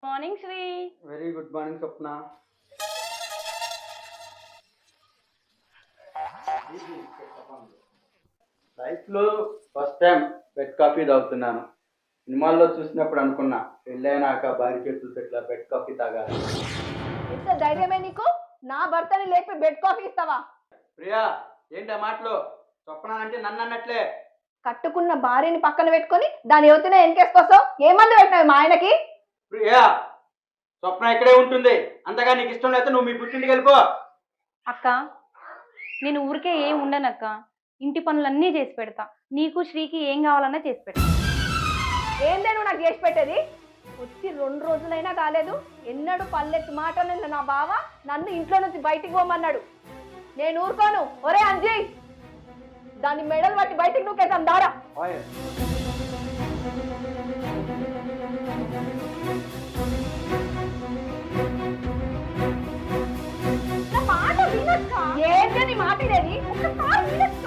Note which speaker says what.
Speaker 1: Morning Sri.
Speaker 2: Very good morning Swapna. లైఫ్లో first time bed coffee తాగుతున్నాను. సినిమాల్లో చూసినప్పుడు అనుకున్నా పెళ్ళైనాక భార్య చేతులతో ఇట్లా బెడ్ కాఫీ తాగాలి.
Speaker 3: ఎంత ధైర్యమే నీకు? నా భర్తని లేపి బెడ్ కాఫీ ఇస్తావా?
Speaker 2: ప్రియా, ఏంటి ఆ మాటలు? స్వప్న అంటే నన్ను అన్నట్లే.
Speaker 3: కట్టుకున్న భార్యని పక్కన పెట్టుకొని దాని యువతిన ఎన్కేసుకొస్తావు. ఏ మందు పెట్టినావు మా ఆయనకి?
Speaker 2: ప్రియా, స్వప్న ఇక్కడే ఉంటుంది. అంతగా నీకు ఇష్టం లేకపోతే నువ్వు మీ పుట్టింటికి వెళ్ళిపో.
Speaker 1: అక్క, నేను ఊరికే ఏం ఉండనక్క. ఇంటి పనులన్నీ చేసి పెడతా. నీకు శ్రీకి ఏం కావాలన్నా చేసి పెడతా.
Speaker 3: ఏందే నువ్వు నాకు చేసి పెట్టేది? వచ్చి 2 రోజులైనా కాలేదు. ఎన్నడూ పల్లెత్తి మాట నిన్న నా బావ నన్ను ఇంట్లో నుంచి బయటికి పోమన్నాడు. నేను ఊరుకోను. ఒరే అంజయ్, దాన్ని మెడలు పట్టి బయటికి నూకేద్దాం దారా. నా మాట వినక్క. ఏంటి నీ మాట ఇదేది? ఒక్కసారి వినక్క.